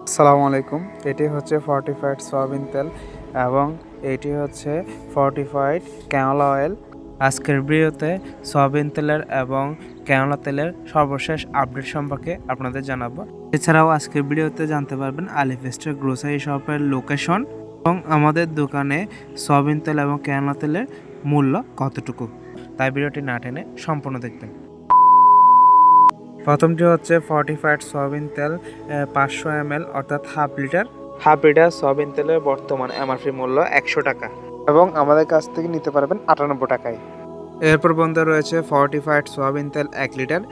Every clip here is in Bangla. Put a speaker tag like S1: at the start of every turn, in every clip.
S1: আসসালামু আলাইকুম। এটি হচ্ছে ফর্টিফাইড সয়াবিন তেল এবং এটি হচ্ছে ফর্টিফাইড ক্যানোলা অয়েল। আজকের ভিডিওতে সয়াবিন তেলের এবং ক্যানোলা তেলের সর্বশেষ আপডেট সম্পর্কে আপনাদের জানাবো। এছাড়াও আজকের ভিডিওতে জানতে পারবেন আলিফেস্টের গ্রোসারি শপের লোকেশন এবং আমাদের দোকানে সয়াবিন তেল এবং ক্যানোলা তেলের মূল্য কতটুকু। তাই ভিডিওটি না টেনে সম্পূর্ণ দেখবেন। প্রথমটি হচ্ছে ফর্টিফাইড সয়াবিন তেল 500 ml অর্থাৎ হাফ লিটার সয়াবিন তেলের বর্তমান এমআরপি মূল্য 100 টাকা এবং আমাদের কাছ থেকে নিতে পারবেন 98 টাকায়। এরপর বন্ধু রয়েছে ফর্টিফাইড সয়াবিন তেল 1 লিটার,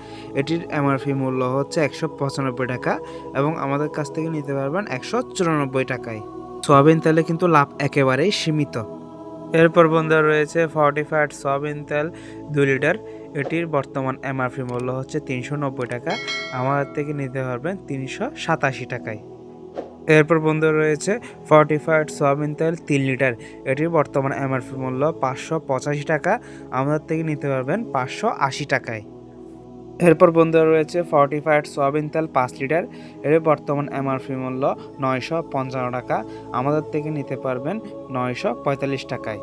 S1: এটির এমআরপি মূল্য হচ্ছে 195 টাকা এবং আমাদের কাছ থেকে নিতে পারবেন 194 টাকায়। সয়াবিন তেলে কিন্তু লাভ একেবারেই সীমিত। এরপর বন্ধু রয়েছে ফর্টিফাইড সয়াবিন তেল 2 লিটার, এটির বর্তমান এমআরপি মূল্য হচ্ছে 390 টাকা, আমাদের থেকে নিতে পারবেন 387 টাকায়। এরপর বন্ধু রয়েছে ফর্টিফাইড সয়াবিন তেল 3 লিটার, এটির বর্তমান এমআরপি মূল্য 585 টাকা, আমাদের থেকে নিতে পারবেন 580 টাকায়। এরপর বন্ধু রয়েছে ফর্টিফাইড সয়াবিন তেল 5 লিটার, এর বর্তমান এমআরপি মূল্য 955 টাকা, আমাদের থেকে নিতে পারবেন 945 টাকায়।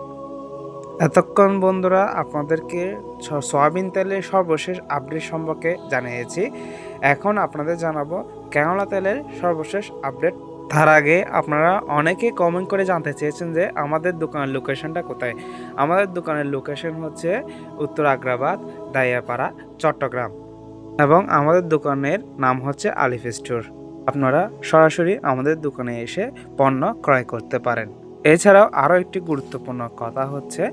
S1: এতক্ষণ বন্ধুরা আপনাদেরকে সয়াবিন তেলের সর্বশেষ আপডেট সম্পর্কে জানিয়েছি। এখন আপনাদের জানাবো ক্যানোলা তেলের সর্বশেষ আপডেট। তার আগে আপনারা অনেকে কমেন্ট করে জানতে চেয়েছেন যে আমাদের দোকানের লোকেশনটা কোথায়। আমাদের দোকানের লোকেশন হচ্ছে উত্তর আগ্রাবাদ, দাইয়াপাড়া, চট্টগ্রাম এবং আমাদের দোকানের নাম হচ্ছে আলিফ স্টোর। আপনারা সরাসরি আমাদের দোকানে এসে পণ্য ক্রয় করতে পারেন। এছাড়াও আরও একটি গুরুত্বপূর্ণ কথা হচ্ছে,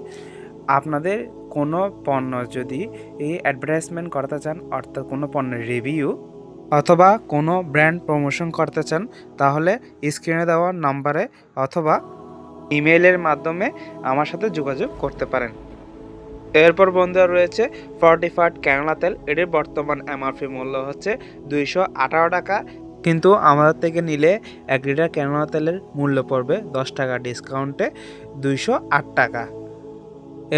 S1: আপনাদের কোনো পণ্য যদি এই অ্যাডভার্টাইজমেন্ট করতে চান, অর্থাৎ কোনো পণ্যের রিভিউ অথবা কোনো ব্র্যান্ড প্রমোশন করতে চান, তাহলে স্ক্রিনে দেওয়া নাম্বারে অথবা ইমেইলের মাধ্যমে আমার সাথে যোগাযোগ করতে পারেন। এরপর বন্ধুরা রয়েছে ফর্টিফাইড ক্যানোলা তেল, এটির বর্তমান এমআরপি মূল্য হচ্ছে 218 টাকা, কিন্তু আমাদের থেকে নিলে 1 লিটার ক্যানোলা তেলের মূল্য পড়বে 10 টাকা ডিসকাউন্টে 208 টাকা।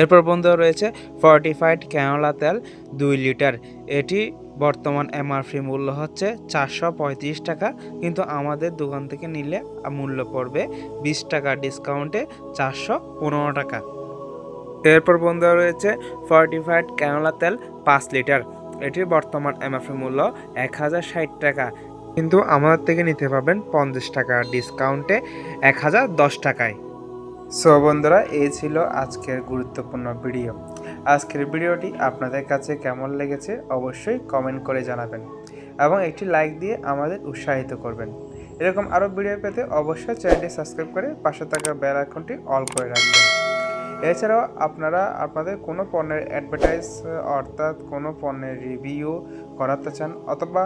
S1: এরপর বন্ধুরা রয়েছে ফর্টিফাইড ক্যানোলা তেল 2 লিটার, এটি বর্তমান এমআরপি মূল্য হচ্ছে 435 টাকা, কিন্তু আমাদের দোকান থেকে নিলে মূল্য পড়বে 20 টাকা ডিসকাউন্টে 415 টাকা। এরপর বন্ধুরা রয়েছে ফর্টিফাইড ক্যানোলা তেল 5 লিটার, এটির বর্তমান এমআরপি মূল্য 1060 টাকা, কিন্তু আমাদের থেকে নিতে পারবেন 50 টাকা ডিসকাউন্টে 1010 টাকায়। সো বন্ধুরা, এই ছিল আজকের গুরুত্বপূর্ণ ভিডিও। আজকের ভিডিওটি আপনাদের কাছে কেমন লেগেছে অবশ্যই কমেন্ট করে জানাবেন এবং একটি লাইক দিয়ে আমাদের উৎসাহিত করবেন। এরকম আরও ভিডিও পেতে অবশ্যই চ্যানেলটি সাবস্ক্রাইব করে পাশে থাকা বেল আইকনটি অল করে রাখবেন। এছাড়াও আপনারা আপনাদের কোনো পণ্যের অ্যাডভার্টাইজ অর্থাৎ কোনো পণ্যের রিভিউ করাতে চান অথবা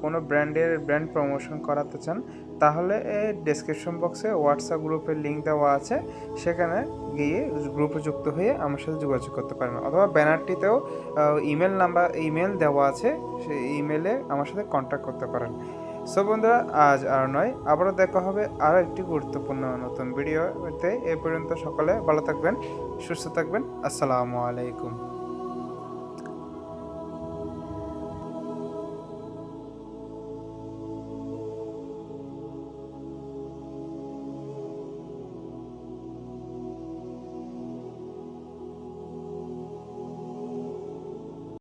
S1: কোনো ব্র্যান্ড প্রমোশন করাতে চান, তাহলে এই ডেসক্রিপশন বক্সে হোয়াটসঅ্যাপ গ্রুপের লিঙ্ক দেওয়া আছে, সেখানে গিয়ে গ্রুপে যুক্ত হয়ে আমার সাথে যোগাযোগ করতে পারেন অথবা ব্যানারটিতেও ইমেল দেওয়া আছে, সেই ইমেলে আমার সাথে কন্ট্যাক্ট করতে পারেন। সো বন্ধুরা, আজ আর নয়, আবারও দেখা হবে আরও একটি গুরুত্বপূর্ণ নতুন ভিডিওতে। এ পর্যন্ত সকলে ভালো থাকবেন, সুস্থ থাকবেন। আসসালামু আলাইকুম।